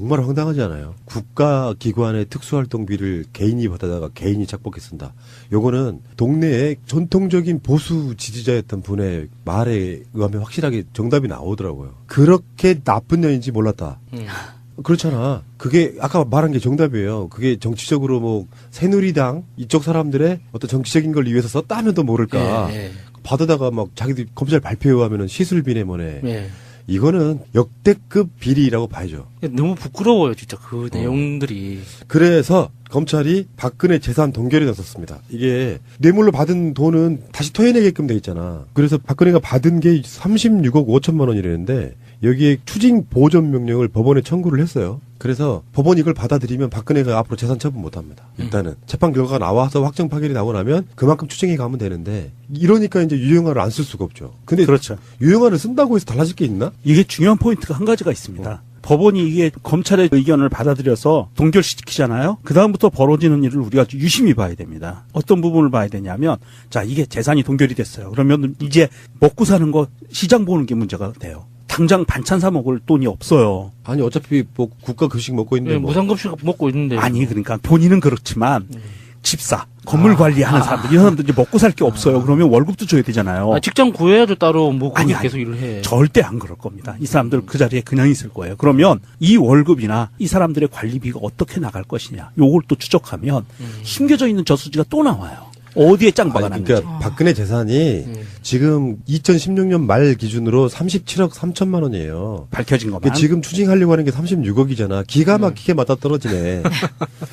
정말 황당하지 않아요? 국가기관의 특수활동비를 개인이 받아다가 개인이 착복해 쓴다. 요거는 동네에 전통적인 보수 지지자였던 분의 말에 의하면 확실하게 정답이 나오더라고요. 그렇게 나쁜 년인지 몰랐다. 그렇잖아. 그게 아까 말한 게 정답이에요. 그게 정치적으로 뭐 새누리당 이쪽 사람들의 어떤 정치적인 걸 위해서 썼다 하면도 모를까. 받아다가 막 자기들 검찰 발표회 하면은 시술비네 뭐네. 이거는 역대급 비리라고 봐야죠. 너무 부끄러워요, 진짜 그 내용들이. 그래서 검찰이 박근혜 재산 동결에 나섰습니다. 이게 뇌물로 받은 돈은 다시 토해내게끔 돼 있잖아. 그래서 박근혜가 받은 게 36억 5천만 원이라는데 여기에 추징 보전 명령을 법원에 청구를 했어요. 그래서 법원이 이걸 받아들이면 박근혜가 앞으로 재산 처분 못 합니다. 일단은 재판 결과가 나와서 확정 파결이 나고 나면 그만큼 추징해 가면 되는데 이러니까 이제 유형화를 안 쓸 수가 없죠. 근데 그렇죠. 유형화를 쓴다고 해서 달라질 게 있나? 이게 중요한 포인트가 한 가지가 있습니다. 법원이 이게 검찰의 의견을 받아들여서 동결시키잖아요. 그다음부터 벌어지는 일을 우리가 유심히 봐야 됩니다. 어떤 부분을 봐야 되냐면, 자, 이게 재산이 동결이 됐어요. 그러면 이제 먹고 사는 거 시장 보는 게 문제가 돼요. 당장 반찬 사 먹을 돈이 없어요. 아니 어차피 뭐 국가 급식 먹고 있는데 뭐. 무상급식 먹고 있는데. 아니 그러니까 본인은 그렇지만 집사, 건물 관리하는 사람들, 이 사람들 이제 먹고 살 게 없어요. 그러면 월급도 줘야 되잖아요. 직장 구해야죠 따로. 뭐 거기 아니, 계속 일을 해. 절대 안 그럴 겁니다. 이 사람들 그 자리에 그냥 있을 거예요. 그러면 이 월급이나 이 사람들의 관리비가 어떻게 나갈 것이냐, 요걸 또 추적하면 숨겨져 있는 저수지가 또 나와요. 어디에 짱박아 놨는지. 그러니까 박근혜 재산이 지금 2016년 말 기준으로 37억 3천만 원이에요. 밝혀진 것만. 지금 추징하려고 하는 게 36억이잖아. 기가 막히게 맞아 떨어지네.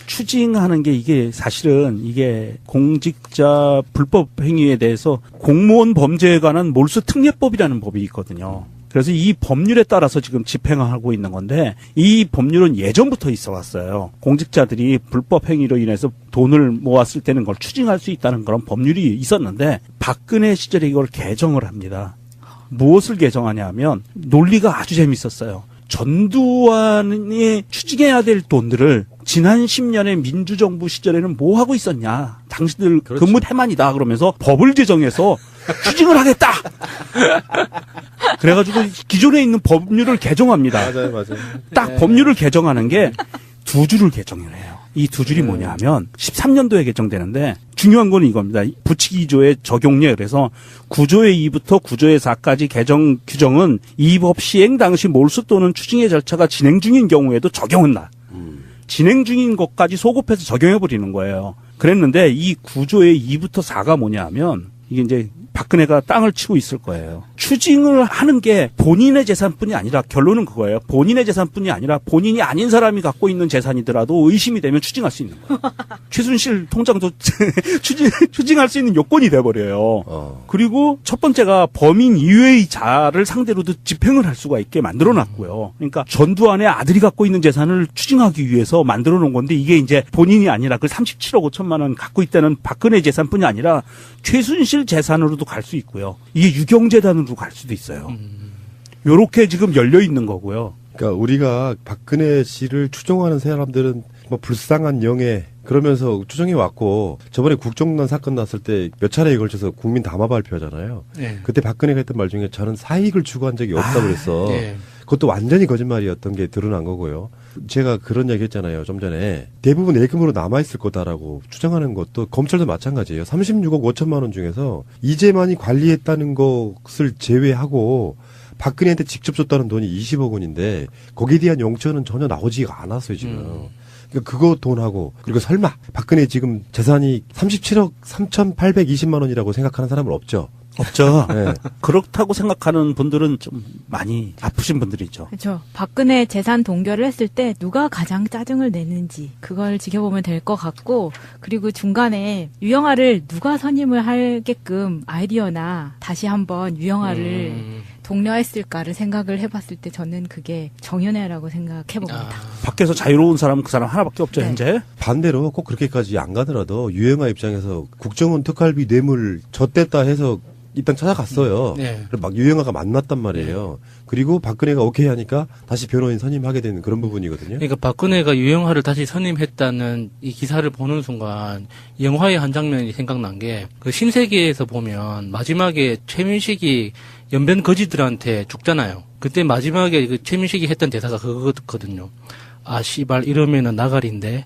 추징하는 게 이게 사실은 이게 공직자 불법 행위에 대해서 공무원 범죄에 관한 몰수 특례법이라는 법이 있거든요. 그래서 이 법률에 따라서 지금 집행하고 있는 건데 이 법률은 예전부터 있어 왔어요. 공직자들이 불법 행위로 인해서 돈을 모았을 때는 그걸 추징할 수 있다는 그런 법률이 있었는데 박근혜 시절에 이걸 개정을 합니다. 무엇을 개정하냐 하면 논리가 아주 재밌었어요. 전두환이 추징해야 될 돈들을 지난 10년의 민주정부 시절에는 뭐 하고 있었냐. 당신들 그렇죠. 근무 태만이다 그러면서 법을 제정해서 추징을 하겠다. 그래가지고 기존에 있는 법률을 개정합니다. 맞아요. 딱 법률을 개정하는 게 두 줄을 개정을 해요. 이 두 줄이 뭐냐 하면 13년도에 개정되는데 중요한 건 이겁니다. 부치기조의 적용례. 그래서 9조의 2부터 9조의 4까지 개정 규정은 이 법 시행 당시 몰수 또는 추징의 절차가 진행 중인 경우에도 적용한다. 진행 중인 것까지 소급해서 적용해버리는 거예요. 그랬는데 이 9조의 2부터 4가 뭐냐 하면 이게 이제 박근혜가 땅을 치고 있을 거예요. 추징을 하는 게 본인의 재산뿐이 아니라 결론은 그거예요. 본인의 재산뿐이 아니라 본인이 아닌 사람이 갖고 있는 재산이더라도 의심이 되면 추징할 수 있는 거예요. 최순실 통장도 추징할 수 있는 요건이 돼버려요. 그리고 첫 번째가 범인 이외의 자를 상대로도 집행을 할 수가 있게 만들어놨고요. 그러니까 전두환의 아들이 갖고 있는 재산을 추징하기 위해서 만들어놓은 건데 이게 이제 본인이 아니라 그 37억 5천만 원 갖고 있다는 박근혜 재산뿐이 아니라 최순실 재산으로도 갈 수 있고요. 이게 유경재단으로 갈 수도 있어요. 요렇게 지금 열려 있는 거고요. 그러니까 우리가 박근혜 씨를 추종하는 사람들은 뭐 불쌍한 영예 그러면서 추정해 왔고 저번에 국정농단 사건 났을 때 몇 차례에 걸쳐서 국민 담화 발표하잖아요. 그때 박근혜가 했던 말 중에 저는 사익을 추구한 적이 없다고 그랬어. 그것도 완전히 거짓말이었던 게 드러난 거고요. 제가 그런 얘기 했잖아요. 좀 전에 대부분 예금으로 남아있을 거다라고 추정하는 것도 검찰도 마찬가지예요. 36억 5천만 원 중에서 이재만이 관리했다는 것을 제외하고 박근혜한테 직접 줬다는 돈이 20억 원인데 거기에 대한 용처는 전혀 나오지가 않았어요 지금. 그러니까 그거 돈하고 그리고 설마 박근혜 지금 재산이 37억 3,820만 원이라고 생각하는 사람은 없죠. 없죠. 네. 그렇다고 생각하는 분들은 좀 많이 아프신 분들이죠. 그렇죠. 박근혜 재산 동결을 했을 때 누가 가장 짜증을 내는지 그걸 지켜보면 될 것 같고 그리고 중간에 유영아를 누가 선임을 하게끔 아이디어나 다시 한번 유영아를 독려했을까를 생각을 해봤을 때 저는 그게 정윤회라고 생각해봅니다. 밖에서 자유로운 사람은 그 사람 하나밖에 없죠. 네. 현재. 반대로 꼭 그렇게까지 안 가더라도 유영아 입장에서 국정원 특활비 뇌물 줬댔다 해서 일단 찾아갔어요. 그래서 막 유영아가 만났단 말이에요. 그리고 박근혜가 오케이 하니까 다시 변호인 선임하게 되는 그런 부분이거든요. 그러니까 박근혜가 유영하를 다시 선임했다는 이 기사를 보는 순간 영화의 한 장면이 생각난 게 그 신세계에서 보면 마지막에 최민식이 연변 거지들한테 죽잖아요. 그때 마지막에 그 최민식이 했던 대사가 그거거든요. 아 씨발 이러면은 나가리인데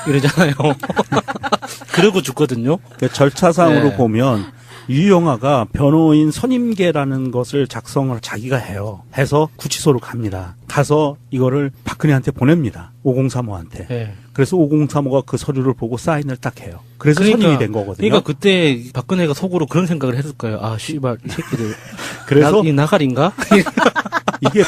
이러잖아요. 그러고 죽거든요. 그 절차상으로 네. 보면 유영아가 변호인 선임계라는 것을 작성을 자기가 해요. 해서 구치소로 갑니다. 가서 이거를 박근혜한테 보냅니다. 5035한테. 네. 그래서 5035가 그 서류를 보고 사인을 딱 해요. 그래서 선임이 된 거거든요. 그러니까 그때 박근혜가 속으로 그런 생각을 했을 거예요. 아 씨발 이 새끼들 그래서 이 나가리인가? 이게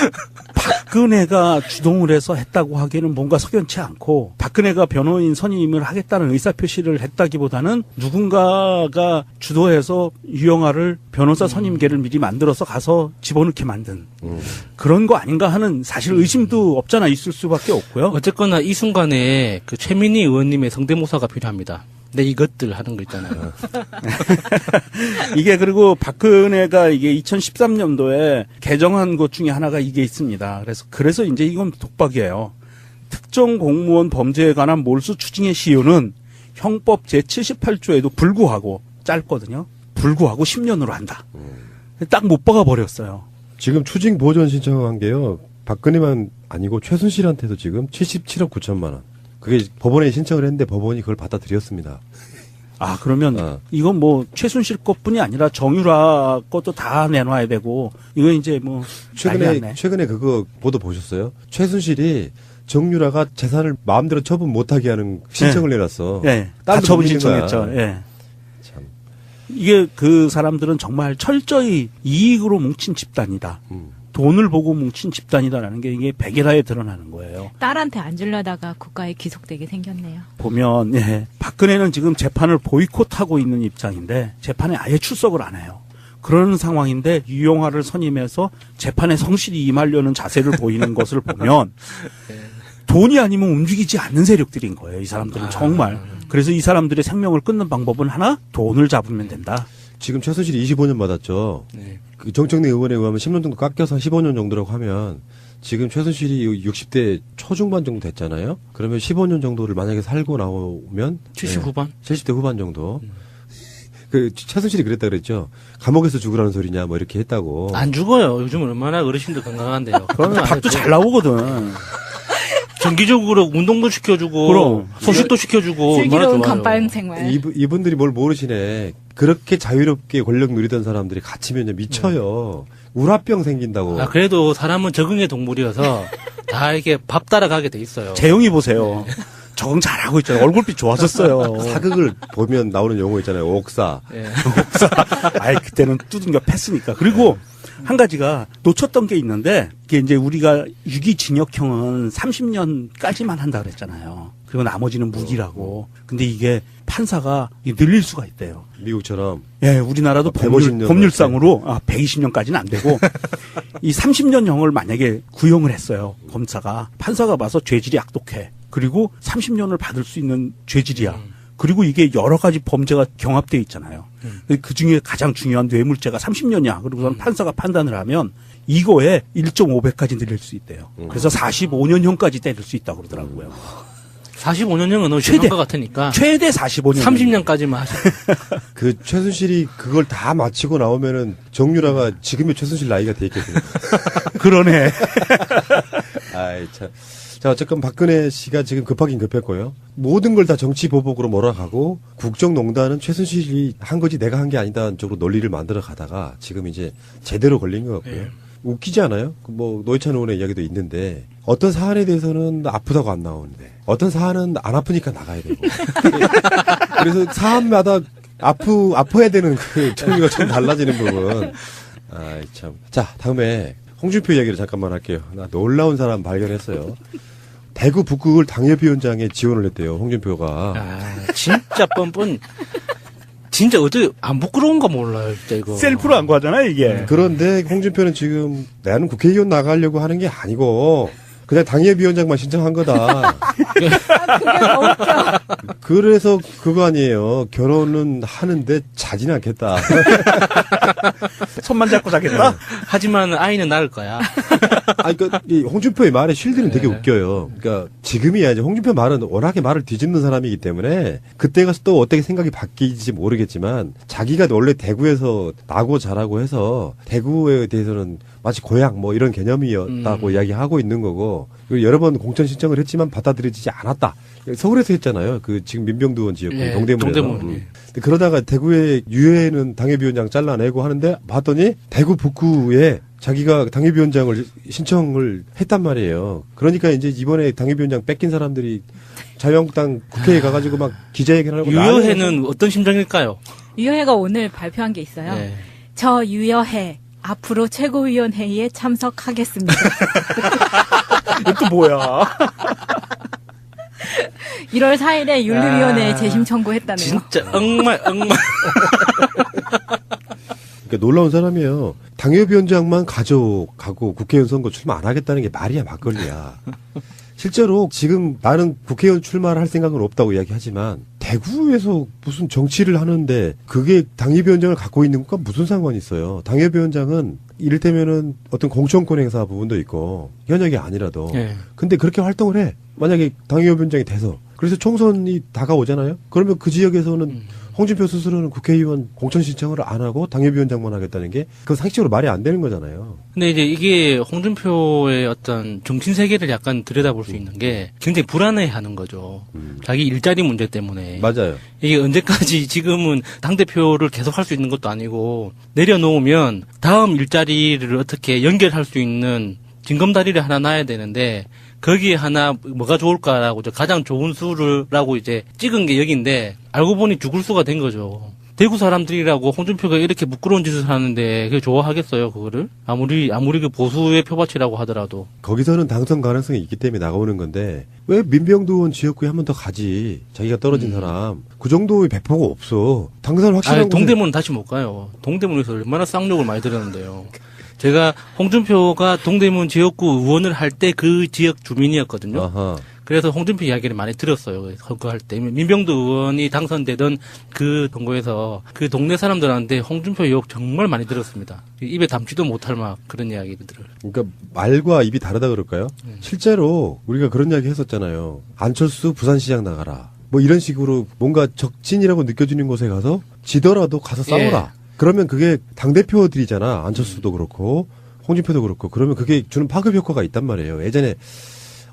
박근혜가 주동을 해서 했다고 하기에는 뭔가 석연치 않고 박근혜가 변호인 선임을 하겠다는 의사표시를 했다기보다는 누군가가 주도해서 유영아를 변호사 선임계를 미리 만들어서 가서 집어넣게 만든 그런 거 아닌가 하는 사실 의심도 없잖아 있을 수밖에 없고요. 어쨌거나 이 순간에 그 최민희 의원님의 성대모사가 필요합니다. 내 이것들 하는 거 있잖아요. 이게 그리고 박근혜가 이게 2013년도에 개정한 것 중에 하나가 이게 있습니다. 그래서 이제 이건 독박이에요. 특정 공무원 범죄에 관한 몰수 추징의 시효는 형법 제78조에도 불구하고 짧거든요. 불구하고 10년으로 한다. 딱 못 박아 버렸어요. 지금 추징 보전 신청한 게요. 박근혜만 아니고 최순실한테도 지금 77억 9천만 원. 그게 법원에 신청을 했는데 법원이 그걸 받아들였습니다. 아, 그러면 이건 뭐 최순실 것뿐이 아니라 정유라 것도 다 내놔야 되고 이건 이제 뭐 최근에 그거 보도 보셨어요? 최순실이 정유라가 재산을 마음대로 처분 못하게 하는 신청을 내놨어. 네, 다 처분 신청했죠. 예. 참. 이게 그 사람들은 정말 철저히 이익으로 뭉친 집단이다. 돈을 보고 뭉친 집단이다라는 게 이게 백일하에 드러나는 거예요. 딸한테 안 주려다가 국가에 귀속되게 생겼네요. 보면 박근혜는 지금 재판을 보이콧하고 있는 입장인데 재판에 아예 출석을 안 해요. 그런 상황인데 유영아를 선임해서 재판에 성실히 임하려는 자세를 보이는 것을 보면 돈이 아니면 움직이지 않는 세력들인 거예요. 이 사람들은 정말. 그래서 이 사람들의 생명을 끊는 방법은 하나, 돈을 잡으면 된다. 지금 최순실이 25년 받았죠. 네. 그 정청래 의원에 의하면 10년 정도 깎여서 15년 정도라고 하면 지금 최순실이 60대 초중반 정도 됐잖아요. 그러면 15년 정도를 만약에 살고 나오면 70 후반? 70대 후반 정도. 그 최순실이 그랬다 그랬죠. 감옥에서 죽으라는 소리냐 뭐 이렇게 했다고. 안 죽어요. 요즘 얼마나 어르신들 건강한데요. 그러면 밥도 잘 나오거든. 정기적으로 운동도 시켜주고 그럼. 소식도 시켜주고 얼마나 슬기로운 좋아요. 감방 생활. 이분들이 뭘 모르시네. 그렇게 자유롭게 권력 누리던 사람들이 갇히면 미쳐요. 우라병 생긴다고. 아, 그래도 사람은 적응의 동물이어서 다 이렇게 밥 따라가게 돼 있어요. 재영이 보세요. 적응 잘하고 있잖아요. 얼굴빛 좋아졌어요. 사극을 보면 나오는 용어 있잖아요. 옥사. 예. 아이, 그때는 두둥겨 팼으니까. 그리고 한 가지가 놓쳤던 게 있는데, 이게 이제 우리가 유기징역형은 30년까지만 한다 그랬잖아요. 그리고 나머지는 무기라고. 근데 이게 판사가 늘릴 수가 있대요. 미국처럼. 예, 우리나라도 150년 법률상으로 120년까지는 안 되고 이 30년형을 만약에 구형을 했어요. 검사가 판사가 봐서 죄질이 악독해. 그리고 30년을 받을 수 있는 죄질이야. 그리고 이게 여러 가지 범죄가 경합되어 있잖아요. 그 중에 가장 중요한 뇌물죄가 30년이야. 그리고선 판사가 판단을 하면 이거에 1.5배까지 늘릴 수 있대요. 그래서 45년형까지 때릴 수 있다고 그러더라고요. 45년형은 너무 최대. 심한 것 같으니까 최대 45년. 30년까지만 하셔. 그 최순실이 그걸 다 마치고 나오면은 정유라가 지금의 최순실 나이가 돼 있겠네요. 그러네. 아이 참. 자, 어쨌건 박근혜 씨가 지금 급하긴 급했고요. 모든 걸 다 정치 보복으로 몰아가고 국정농단은 최순실이 한 거지 내가 한 게 아니다 쪽으로 논리를 만들어 가다가 지금 이제 제대로 걸린 것 같고요. 웃기지 않아요? 뭐 노회찬 의원의 이야기도 있는데 어떤 사안에 대해서는 아프다고 안 나오는데 어떤 사안은 안 아프니까 나가야 되고 그래서 사안마다 아파야 되는 그 정리가 좀 달라지는 부분. 아이 참. 자, 다음에 홍준표 이야기를 잠깐만 할게요. 나 놀라운 사람 발견했어요. 대구 북극을 당협위원장에 지원을 했대요. 홍준표가. 아, 진짜 뻔뻔. 진짜 어떻게 안 부끄러운가 몰라요, 진짜 이거. 셀프로 안 거잖아요, 이게. 그런데 홍준표는 지금 나는 국회의원 나가려고 하는 게 아니고 그냥 당협위원장만 신청한 거다. 그게 더 웃겨. 그래서 그거 아니에요. 결혼은 하는데 자진 않겠다. 손만 잡고 자겠다? 하지만 아이는 낳을 거야. 아니, 그러니까 이 홍준표의 말의 쉴드는 되게 웃겨요. 그러니까 지금이야 이제 홍준표 말은 워낙에 말을 뒤집는 사람이기 때문에 그때 가서 또 어떻게 생각이 바뀌지 모르겠지만 자기가 원래 대구에서 나고 자라고 해서 대구에 대해서는 마치 고향 뭐 이런 개념이었다고 이야기하고 있는 거고 그리고 여러 번 공천 신청을 했지만 받아들여지지 않았다. 서울에서 했잖아요. 그 지금 민병두 의원 지역 예, 동대문에서. 동대문. 예. 근데 그러다가 대구의 유해는 당협위원장 잘라내고 하는데 봤더니 대구 북구에 자기가 당협위원장을 신청을 했단 말이에요. 그러니까 이제 이번에 당협위원장 뺏긴 사람들이 자유한국당 국회에 가가지고 막 기자회견하고 유여회는 어떤 심정일까요? 유여회가 오늘 발표한 게 있어요. 예. 저 유여회 앞으로 최고위원회의에 참석하겠습니다. 이것도 뭐야? 1월 4일에 윤리위원회에 재심 청구했다네요. 진짜 엉말. 그러니까 놀라운 사람이에요. 당협위원장만 가져가고 국회의원 선거 출마 안 하겠다는 게 말이야 막걸리야. 실제로 지금 나는 국회의원 출마를 할 생각은 없다고 이야기하지만 대구에서 무슨 정치를 하는데 그게 당협위원장을 갖고 있는 것과 무슨 상관이 있어요. 당협위원장은 이를테면은 어떤 공천권 행사 부분도 있고 현역이 아니라도 예. 근데 그렇게 활동을 해. 만약에 당협위원장이 돼서 그래서 총선이 다가오잖아요. 그러면 그 지역에서는 홍준표 스스로는 국회의원 공천 신청을 안 하고 당협위원장만 하겠다는 게 그 상식적으로 말이 안 되는 거잖아요. 근데 이제 이게 홍준표의 어떤 정신 세계를 약간 들여다볼 수 있는 게 굉장히 불안해하는 거죠. 자기 일자리 문제 때문에. 맞아요. 이게 언제까지 지금은 당대표를 계속 할 수 있는 것도 아니고 내려놓으면 다음 일자리를 어떻게 연결할 수 있는 징검다리를 하나 놔야 되는데 거기에 하나 뭐가 좋을까라고 가장 좋은 수라고 이제 찍은 게 여기인데 알고 보니 죽을 수가 된 거죠. 대구 사람들이라고 홍준표가 이렇게 부끄러운 짓을 하는데 그게 좋아하겠어요, 그거를? 아무리 그 보수의 표밭이라고 하더라도. 거기서는 당선 가능성이 있기 때문에 나오는 건데 왜 민병두 의원 지역구에 한 번 더 가지? 자기가 떨어진 사람. 그 정도의 배포가 없어. 당선 확실한 동대문은 다시 못 가요. 동대문에서 얼마나 쌍욕을 많이 들었는데요. 제가 홍준표가 동대문 지역구 의원을 할 때 그 지역 주민이었거든요. 아하. 그래서 홍준표 이야기를 많이 들었어요. 선거할 때. 민병두 의원이 당선되던 그 동구에서 그 동네 사람들한테 홍준표 욕 정말 많이 들었습니다. 입에 담지도 못할 막 그런 이야기들을. 그러니까 말과 입이 다르다 그럴까요? 실제로 우리가 그런 이야기 했었잖아요. 안철수 부산시장 나가라. 뭐 이런 식으로 뭔가 적진이라고 느껴지는 곳에 가서 지더라도 가서 싸워라. 예. 그러면 그게 당대표들이잖아. 안철수도 그렇고 홍준표도 그렇고. 그러면 그게 주는 파급 효과가 있단 말이에요. 예전에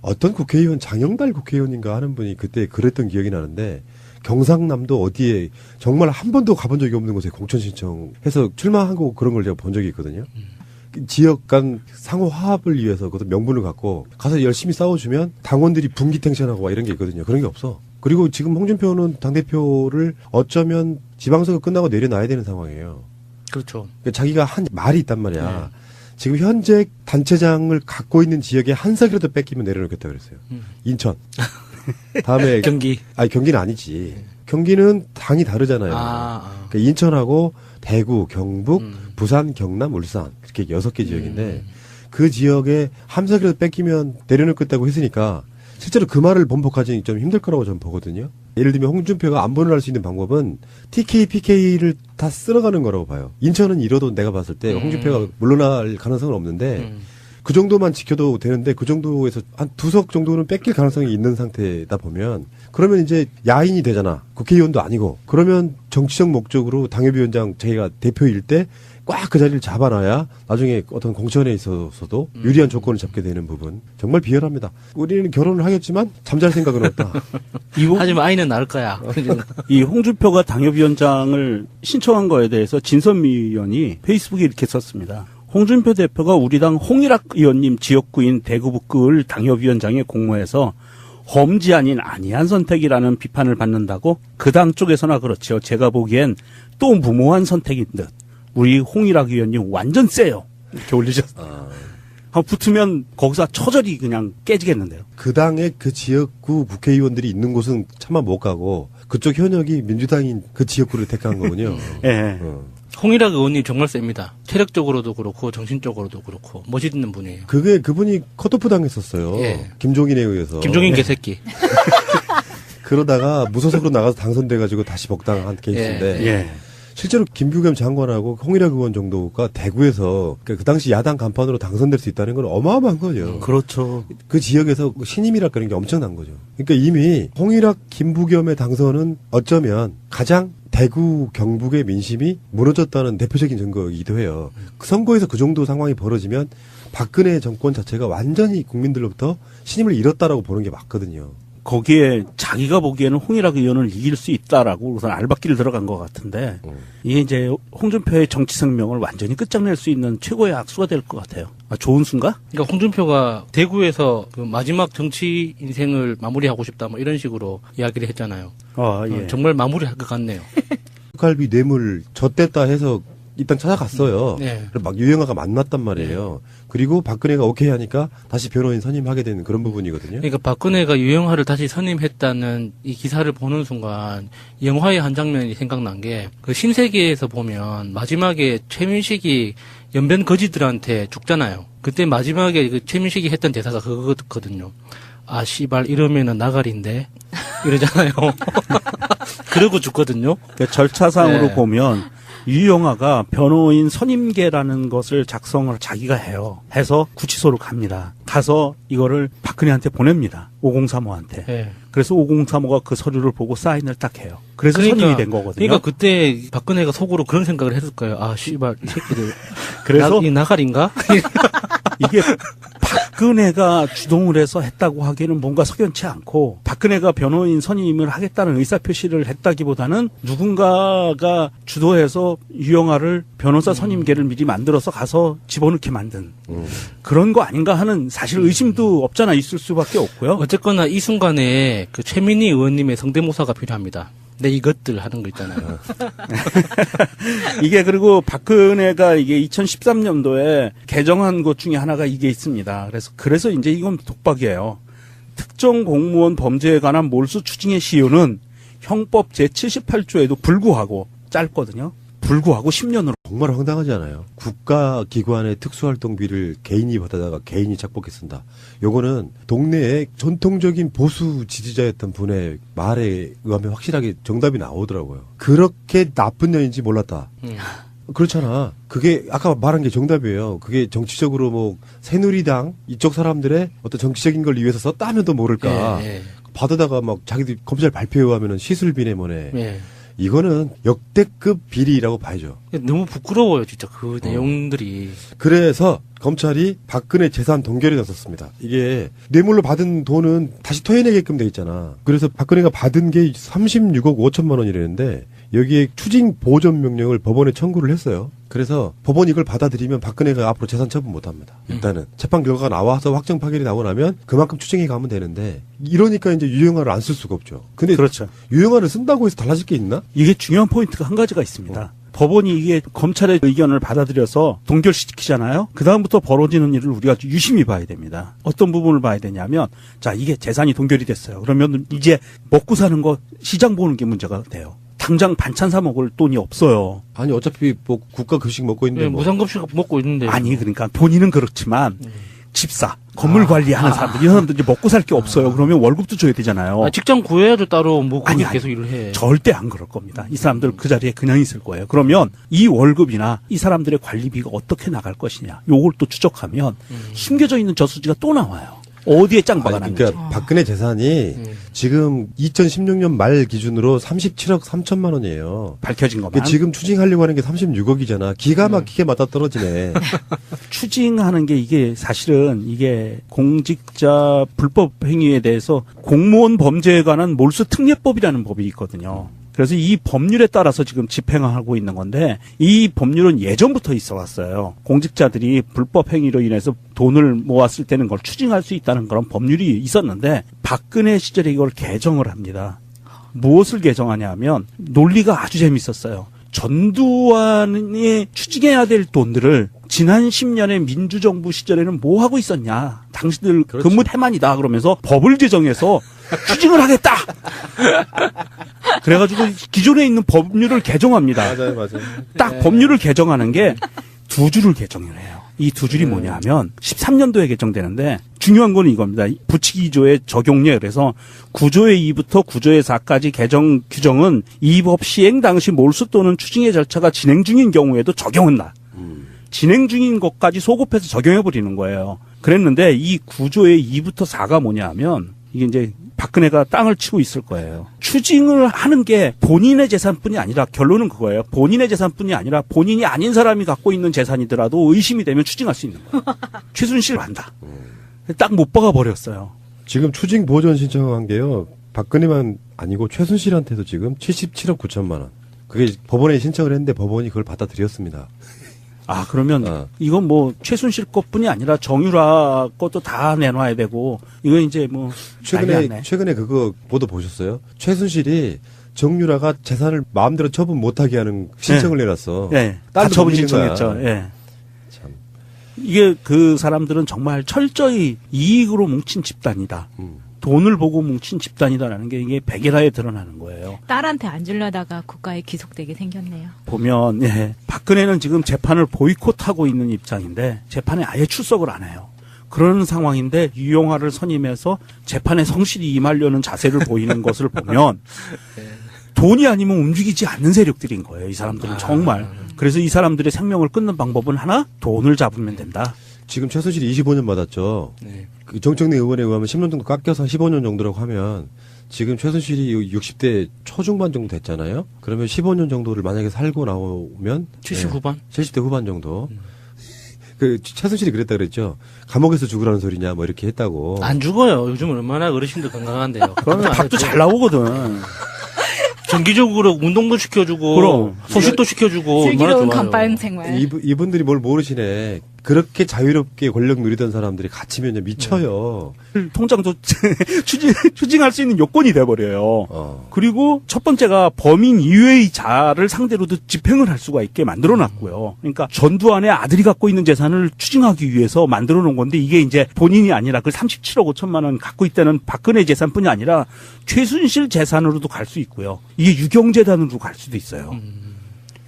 어떤 국회의원 장영달 국회의원인가 하는 분이 그때 그랬던 기억이 나는데 경상남도 어디에 정말 한 번도 가본 적이 없는 곳에 공천 신청해서 출마하고 그런 걸 제가 본 적이 있거든요. 지역 간 상호 화합을 위해서 그것도 명분을 갖고 가서 열심히 싸워주면 당원들이 분기탱천하고 막 이런 게 있거든요. 그런 게 없어. 그리고 지금 홍준표는 당대표를 어쩌면 지방선거 끝나고 내려놔야 되는 상황이에요. 그렇죠. 그러니까 자기가 한 말이 있단 말이야. 네. 지금 현재 단체장을 갖고 있는 지역에 한 석이라도 뺏기면 내려놓겠다 그랬어요. 인천. 다음에 경기. 아니 경기는 아니지. 경기는 당이 다르잖아요. 그러니까 인천하고 대구, 경북, 부산, 경남, 울산 이렇게 6개 지역인데 그 지역에 한 석이라도 뺏기면 내려놓겠다고 했으니까 실제로 그 말을 번복하기는 좀 힘들 거라고 저는 보거든요. 예를 들면 홍준표가 안보를 할 수 있는 방법은 TK, PK를 다 쓸어가는 거라고 봐요. 인천은 이뤄도 내가 봤을 때 홍준표가 물러날 가능성은 없는데 그 정도만 지켜도 되는데 그 정도에서 한 2석 정도는 뺏길 가능성이 있는 상태다 보면 그러면 이제 야인이 되잖아. 국회의원도 아니고. 그러면 정치적 목적으로 당협위원장 자기가 대표일 때 꽉 그 자리를 잡아놔야 나중에 어떤 공천에 있어서도 유리한 조건을 잡게 되는 부분. 정말 비열합니다. 우리는 결혼을 하겠지만 잠잘 생각은 없다. 하지만 아이는 낳을 거야. 이 홍준표가 당협위원장을 신청한 거에 대해서 진선미 의원이 페이스북에 이렇게 썼습니다. 홍준표 대표가 우리 당 홍일학 의원님 지역구인 대구 북구를 당협위원장에 공모해서 험지 아닌 아니한 선택이라는 비판을 받는다고? 그 당 쪽에서나 그렇죠. 제가 보기엔 또 무모한 선택인 듯. 우리 홍일학 의원님 완전 세요. 이렇게 올리셨어요. 붙으면 거기서 처절히 그냥 깨지겠는데요. 그 당의 그 지역구 국회의원들이 있는 곳은 차마 못 가고 그쪽 현역이 민주당인 그 지역구를 택한 거군요. 예. 홍일학 의원님 정말 셉니다. 체력적으로도 그렇고 정신적으로도 그렇고 멋있는 분이에요. 그분이 컷오프 당했었어요. 예. 김종인에 의해서. 김종인 개새끼. 그러다가 무소속으로 나가서 당선돼가지고 다시 복당한 케이스인데 예. 실제로 김부겸 장관하고 홍일학 의원 정도가 대구에서 그 당시 야당 간판으로 당선될 수 있다는 건 어마어마한 거죠. 그렇죠. 그 지역에서 신임이라 그런 게 엄청난 거죠. 그러니까 이미 홍일학 김부겸의 당선은 어쩌면 가장 대구 경북의 민심이 무너졌다는 대표적인 증거이기도 해요. 그 선거에서 그 정도 상황이 벌어지면 박근혜 정권 자체가 완전히 국민들로부터 신임을 잃었다라고 보는 게 맞거든요. 거기에 자기가 보기에는 홍일학 의원을 이길 수 있다라고 우선 알박기를 들어간 것 같은데 이게 이제 홍준표의 정치 생명을 완전히 끝장낼 수 있는 최고의 악수가 될 것 같아요. 아, 좋은 순간? 그러니까 홍준표가 대구에서 그 마지막 정치 인생을 마무리하고 싶다 뭐 이런 식으로 이야기를 했잖아요. 예. 정말 마무리할 것 같네요. 갈비 뇌물 졌댔다 해서 일단 찾아갔어요. 네. 그래서 막 유영아가 만났단 말이에요. 그리고 박근혜가 오케이 하니까 다시 변호인 선임하게 되는 그런 부분이거든요. 그러니까 박근혜가 유영하를 다시 선임했다는 이 기사를 보는 순간 영화의 한 장면이 생각난 게 그 신세계에서 보면 마지막에 최민식이 연변 거지들한테 죽잖아요. 그때 마지막에 그 최민식이 했던 대사가 그거거든요. 아 씨발 이러면은 나가리인데 이러잖아요. 그러고 죽거든요. 그러니까 절차상으로 네. 보면 유영아가 변호인 선임계라는 것을 작성을 자기가 해요. 해서 구치소로 갑니다. 가서 이거를 박근혜한테 보냅니다. 5035한테. 네. 그래서 5035가 그 서류를 보고 사인을 딱 해요. 그래서 선임이 된 거거든요. 그러니까 그때 박근혜가 속으로 그런 생각을 했을 거예요. 아 씨발 이 새끼들. 그래서 이 나가리인가? 이게 박근혜가 주동을 해서 했다고 하기에는 뭔가 석연치 않고 박근혜가 변호인 선임을 하겠다는 의사표시를 했다기보다는 누군가가 주도해서 유영아를 변호사 선임계를 미리 만들어서 가서 집어넣게 만든 그런 거 아닌가 하는 사실 의심도 없잖아 있을 수밖에 없고요. 어쨌거나 이 순간에 그 최민희 의원님의 성대모사가 필요합니다. 네, 이것들 하는 거 있잖아요. 이게 그리고 박근혜가 이게 2013년도에 개정한 것 중에 하나가 이게 있습니다. 그래서 이제 이건 독박이에요. 특정 공무원 범죄에 관한 몰수 추징의 시효는 형법 제78조에도 불구하고 짧거든요. 불구하고 10년으로. 정말 황당하지 않아요? 국가기관의 특수활동비를 개인이 받아다가 개인이 착복해 쓴다. 요거는 동네에 전통적인 보수 지지자였던 분의 말에 의하면 확실하게 정답이 나오더라고요. 그렇게 나쁜 년인지 몰랐다. 그렇잖아. 그게 아까 말한 게 정답이에요. 그게 정치적으로 뭐 새누리당 이쪽 사람들의 어떤 정치적인 걸 위해서 썼다 하면도 모를까. 예, 받아다가 막 자기들 검찰 발표에 하면은 시술비네 뭐네. 예. 이거는 역대급 비리라고 봐야죠. 너무 부끄러워요, 진짜 그 내용들이. 그래서 검찰이 박근혜 재산 동결에 나섰습니다. 이게 뇌물로 받은 돈은 다시 토해내게끔 돼 있잖아. 그래서 박근혜가 받은 게 36억 5천만 원이라는데 여기에 추징 보전 명령을 법원에 청구를 했어요. 그래서 법원이 이걸 받아들이면 박근혜가 앞으로 재산 처분 못 합니다. 일단은 재판 결과가 나와서 확정 파결이 나고 나면 그만큼 추징해 가면 되는데 이러니까 이제 유영아를 안 쓸 수가 없죠. 근데 그렇죠. 유영아를 쓴다고 해서 달라질 게 있나? 이게 중요한 포인트가 한 가지가 있습니다. 법원이 이게 검찰의 의견을 받아들여서 동결시키잖아요. 그다음부터 벌어지는 일을 우리가 유심히 봐야 됩니다. 어떤 부분을 봐야 되냐면 자 이게 재산이 동결이 됐어요. 그러면 이제 먹고 사는 거 시장 보는 게 문제가 돼요. 당장 반찬 사 먹을 돈이 없어요. 아니 어차피 뭐 국가 급식 먹고 있는데 예, 뭐. 무상급식 먹고 있는데. 아니 그러니까 본인은 그렇지만 집사, 건물 관리하는 사람들, 이 사람들 이제 먹고 살 게 없어요. 그러면 월급도 줘야 되잖아요. 아, 직장 구해야죠, 따로. 뭐, 거기 아니, 계속 일을 해. 절대 안 그럴 겁니다. 이 사람들 그 자리에 그냥 있을 거예요. 그러면 이 월급이나 이 사람들의 관리비가 어떻게 나갈 것이냐, 요걸 또 추적하면 숨겨져 있는 저수지가 또 나와요. 어디에 짱박아 아니, 놨는지. 그러니까 박근혜 재산이 지금 2016년 말 기준으로 37억 3천만 원이에요. 밝혀진 것만. 그러니까 지금 추징하려고 하는 게 36억이잖아. 기가 막히게 맞아 떨어지네. 추징하는 게 이게 사실은 이게 공직자 불법 행위에 대해서 공무원 범죄에 관한 몰수 특례법이라는 법이 있거든요. 그래서 이 법률에 따라서 지금 집행하고 있는 건데 이 법률은 예전부터 있어 왔어요. 공직자들이 불법 행위로 인해서 돈을 모았을 때는 그걸 추징할 수 있다는 그런 법률이 있었는데 박근혜 시절에 이걸 개정을 합니다. 무엇을 개정하냐 하면 논리가 아주 재밌었어요. 전두환이 추징해야 될 돈들을 지난 10년의 민주정부 시절에는 뭐 하고 있었냐. 당신들 그렇죠. 근무 태만이다 그러면서 법을 제정해서 추징을 하겠다. 그래가지고 기존에 있는 법률을 개정합니다. 맞아요. 딱 법률을 개정하는 게 두 줄을 개정을 해요. 이 두 줄이 뭐냐 하면 13년도에 개정되는데 중요한 건 이겁니다. 부치기조의 적용례 그래서 9조의 2부터 9조의 4까지 개정 규정은 이 법 시행 당시 몰수 또는 추징의 절차가 진행 중인 경우에도 적용한다. 진행 중인 것까지 소급해서 적용해버리는 거예요. 그랬는데 이 9조의 2부터 4가 뭐냐 하면 이게 이제 박근혜가 땅을 치고 있을 거예요. 추징을 하는 게 본인의 재산뿐이 아니라 결론은 그거예요. 본인의 재산뿐이 아니라 본인이 아닌 사람이 갖고 있는 재산이더라도 의심이 되면 추징할 수 있는 거예요. 최순실 한다. 딱 못 박아 버렸어요. 지금 추징 보전 신청한 게요. 박근혜만 아니고 최순실한테도 지금 77억 9천만 원. 그게 법원에 신청을 했는데 법원이 그걸 받아들였습니다. 아, 그러면 이건 뭐 최순실 것뿐이 아니라 정유라 것도 다 내놔야 되고 이건 이제 뭐 최근에 그거 보도 보셨어요? 최순실이 정유라가 재산을 마음대로 처분 못하게 하는 신청을 내놨어. 네, 다 처분 신청했죠. 예. 참. 이게 그 사람들은 정말 철저히 이익으로 뭉친 집단이다. 돈을 보고 뭉친 집단이다라는 게 이게 백일하에 드러나는 거예요. 딸한테 안 주려다가 국가에 귀속되게 생겼네요. 보면 박근혜는 지금 재판을 보이콧하고 있는 입장인데 재판에 아예 출석을 안 해요. 그런 상황인데 유영아를 선임해서 재판에 성실히 임하려는 자세를 보이는 것을 보면 돈이 아니면 움직이지 않는 세력들인 거예요. 이 사람들은 정말. 그래서 이 사람들의 생명을 끊는 방법은 하나, 돈을 잡으면 된다. 지금 최순실이 25년 받았죠. 네. 그 정청래 의원에 의하면 10년 정도 깎여서 15년 정도라고 하면 지금 최순실이 60대 초중반 정도 됐잖아요. 그러면 15년 정도를 만약에 살고 나오면 70 후반? 70대 후반 정도. 그 최순실이 그랬다 그랬죠. 감옥에서 죽으라는 소리냐 뭐 이렇게 했다고. 안 죽어요. 요즘 얼마나 어르신들 건강한데요. 그러면 밥도 잘 나오거든. 정기적으로 운동도 시켜주고 그럼. 소식도 시켜주고 얼마나 슬기로운 좋아요. 감방 생활. 이분들이 뭘 모르시네. 그렇게 자유롭게 권력 누리던 사람들이 갇히면 미쳐요. 통장도 추징할 수 있는 요건이 돼버려요. 어. 그리고 첫 번째가 범인 이외의 자를 상대로도 집행을 할 수가 있게 만들어놨고요. 그러니까 전두환의 아들이 갖고 있는 재산을 추징하기 위해서 만들어놓은 건데 이게 이제 본인이 아니라 그 37억 5천만 원 갖고 있다는 박근혜 재산뿐이 아니라 최순실 재산으로도 갈 수 있고요. 이게 유경재단으로 갈 수도 있어요.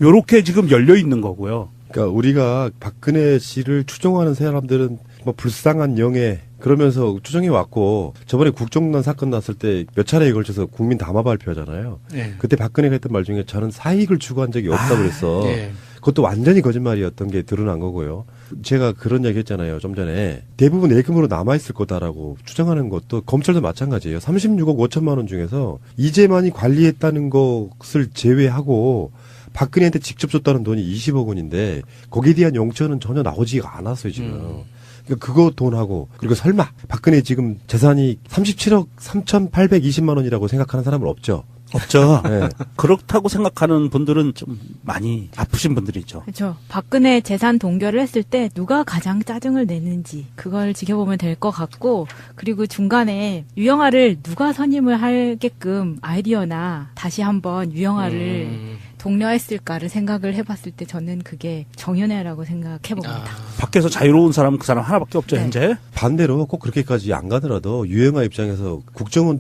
요렇게 지금 열려 있는 거고요. 그러니까 우리가 박근혜 씨를 추종하는 사람들은 뭐 불쌍한 영예 그러면서 추정해 왔고 저번에 국정농단 사건 났을 때 몇 차례에 걸쳐서 국민 담화 발표하잖아요. 네. 그때 박근혜가 했던 말 중에 저는 사익을 추구한 적이 없다고 그랬어. 네. 그것도 완전히 거짓말이었던 게 드러난 거고요. 제가 그런 얘기 했잖아요. 좀 전에 대부분 예금으로 남아있을 거다라고 추정하는 것도 검찰도 마찬가지예요. 36억 5천만 원 중에서 이재만이 관리했다는 것을 제외하고 박근혜한테 직접 줬다는 돈이 20억 원인데 거기에 대한 용처는 전혀 나오지가 않았어요 지금. 그러니까 그거 돈하고 그리고 설마 박근혜 지금 재산이 37억 3,820만 원이라고 생각하는 사람은 없죠. 없죠. 네. 그렇다고 생각하는 분들은 좀 많이 아프신 분들이죠. 그렇죠. 박근혜 재산 동결을 했을 때 누가 가장 짜증을 내는지 그걸 지켜보면 될 것 같고 그리고 중간에 유영아를 누가 선임을 하게끔 아이디어나 다시 한번 유영아를 독려했을까를 생각을 해봤을 때 저는 그게 정윤회라고 생각해봅니다. 밖에서 자유로운 사람은 그 사람 하나밖에 없죠, 네. 현재. 반대로 꼭 그렇게까지 안 가더라도 유영아 입장에서 국정원